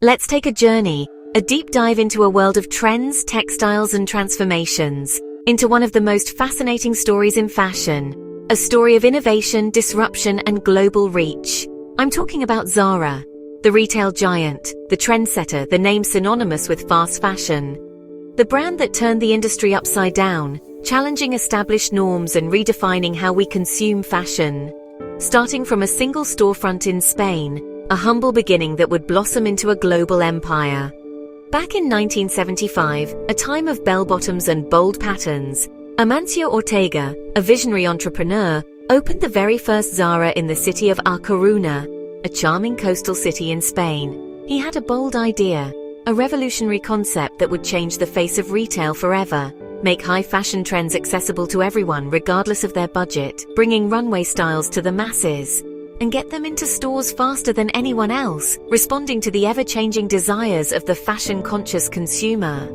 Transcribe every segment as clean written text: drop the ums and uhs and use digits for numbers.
Let's take a journey, a deep dive into a world of trends, textiles, and transformations, into one of the most fascinating stories in fashion, a story of innovation, disruption, and global reach. I'm talking about Zara, the retail giant, the trendsetter, the name synonymous with fast fashion. The brand that turned the industry upside down, challenging established norms and redefining how we consume fashion. Starting from a single storefront in Spain, a humble beginning that would blossom into a global empire. Back in 1975, a time of bell-bottoms and bold patterns, Amancio Ortega, a visionary entrepreneur, opened the very first Zara in the city of A Coruña, a charming coastal city in Spain. He had a bold idea, a revolutionary concept that would change the face of retail forever, make high-fashion trends accessible to everyone regardless of their budget, bringing runway styles to the masses, and get them into stores faster than anyone else, responding to the ever-changing desires of the fashion-conscious consumer.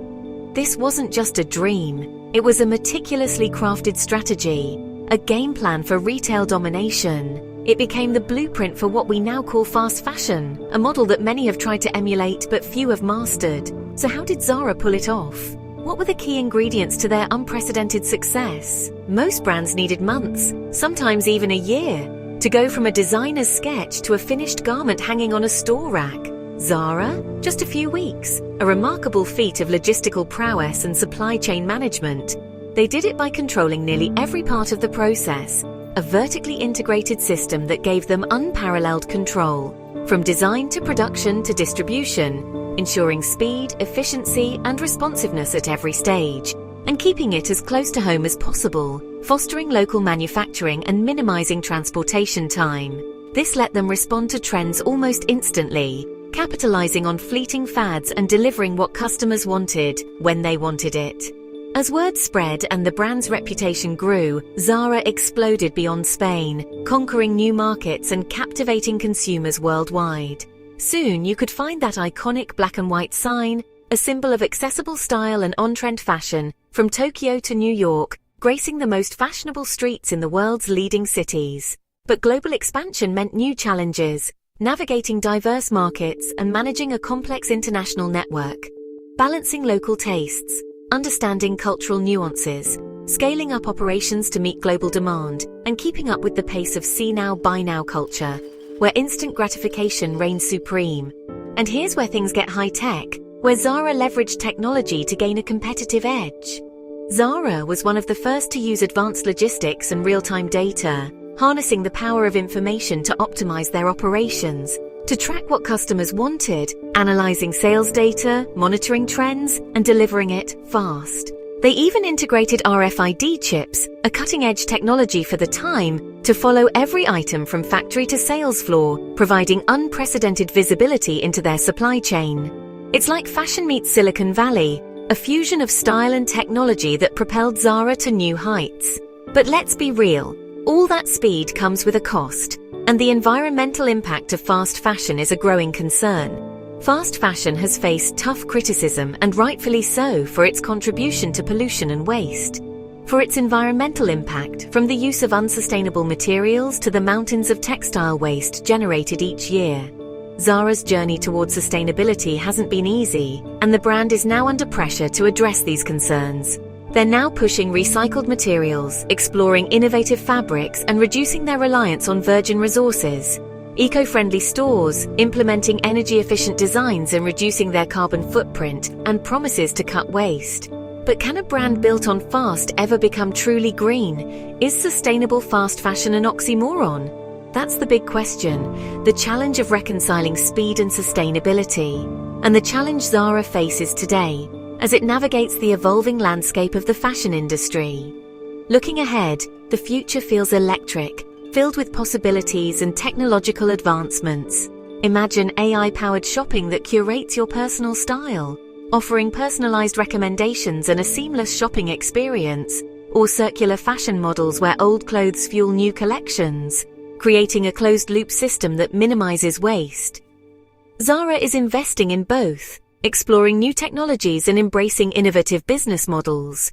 This wasn't just a dream, it was a meticulously crafted strategy, a game plan for retail domination. It became the blueprint for what we now call fast fashion, a model that many have tried to emulate but few have mastered. So how did Zara pull it off? What were the key ingredients to their unprecedented success? Most brands needed months, sometimes even a year, to go from a designer's sketch to a finished garment hanging on a store rack. Zara? Just a few weeks. A remarkable feat of logistical prowess and supply chain management. They did it by controlling nearly every part of the process, a vertically integrated system that gave them unparalleled control, from design to production to distribution, ensuring speed, efficiency, and responsiveness at every stage, and keeping it as close to home as possible, fostering local manufacturing and minimizing transportation time. This let them respond to trends almost instantly, capitalizing on fleeting fads and delivering what customers wanted, when they wanted it. As word spread and the brand's reputation grew, Zara exploded beyond Spain, conquering new markets and captivating consumers worldwide. Soon you could find that iconic black and white sign, a symbol of accessible style and on-trend fashion, from Tokyo to New York, gracing the most fashionable streets in the world's leading cities. But global expansion meant new challenges, navigating diverse markets and managing a complex international network. Balancing local tastes, understanding cultural nuances, scaling up operations to meet global demand, and keeping up with the pace of see now, buy now culture, where instant gratification reigns supreme. And here's where things get high-tech, where Zara leveraged technology to gain a competitive edge. Zara was one of the first to use advanced logistics and real-time data, harnessing the power of information to optimize their operations, to track what customers wanted, analyzing sales data, monitoring trends, and delivering it fast. They even integrated RFID chips, a cutting-edge technology for the time, to follow every item from factory to sales floor, providing unprecedented visibility into their supply chain. It's like fashion meets Silicon Valley, a fusion of style and technology that propelled Zara to new heights. But let's be real, all that speed comes with a cost, and the environmental impact of fast fashion is a growing concern. Fast fashion has faced tough criticism, and rightfully so, for its contribution to pollution and waste. For its environmental impact, from the use of unsustainable materials to the mountains of textile waste generated each year. Zara's journey towards sustainability hasn't been easy, and the brand is now under pressure to address these concerns. They're now pushing recycled materials, exploring innovative fabrics, and reducing their reliance on virgin resources. Eco-friendly stores, implementing energy-efficient designs and reducing their carbon footprint, and promises to cut waste. But can a brand built on fast ever become truly green? Is sustainable fast fashion an oxymoron? That's the big question, the challenge of reconciling speed and sustainability, and the challenge Zara faces today, as it navigates the evolving landscape of the fashion industry. Looking ahead, the future feels electric, filled with possibilities and technological advancements. Imagine AI-powered shopping that curates your personal style, offering personalized recommendations and a seamless shopping experience, or circular fashion models where old clothes fuel new collections, creating a closed-loop system that minimizes waste. Zara is investing in both, exploring new technologies and embracing innovative business models,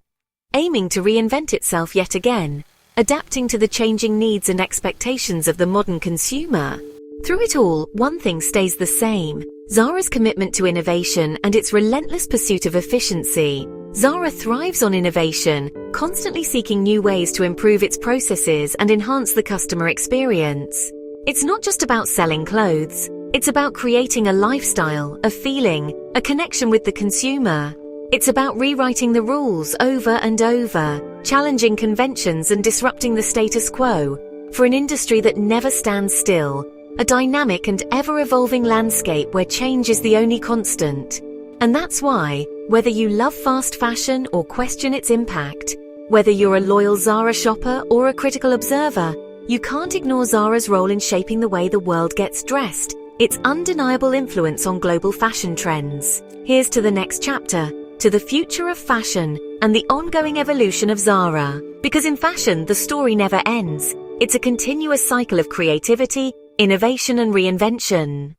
aiming to reinvent itself yet again, adapting to the changing needs and expectations of the modern consumer. Through it all, one thing stays the same: Zara's commitment to innovation and its relentless pursuit of efficiency. Zara thrives on innovation, constantly seeking new ways to improve its processes and enhance the customer experience. It's not just about selling clothes. It's about creating a lifestyle, a feeling, a connection with the consumer. It's about rewriting the rules over and over, challenging conventions and disrupting the status quo for an industry that never stands still, a dynamic and ever-evolving landscape where change is the only constant. And that's why, whether you love fast fashion or question its impact, whether you're a loyal Zara shopper or a critical observer, you can't ignore Zara's role in shaping the way the world gets dressed, its undeniable influence on global fashion trends. Here's to the next chapter, to the future of fashion and the ongoing evolution of Zara. Because in fashion, the story never ends. It's a continuous cycle of creativity, innovation and reinvention.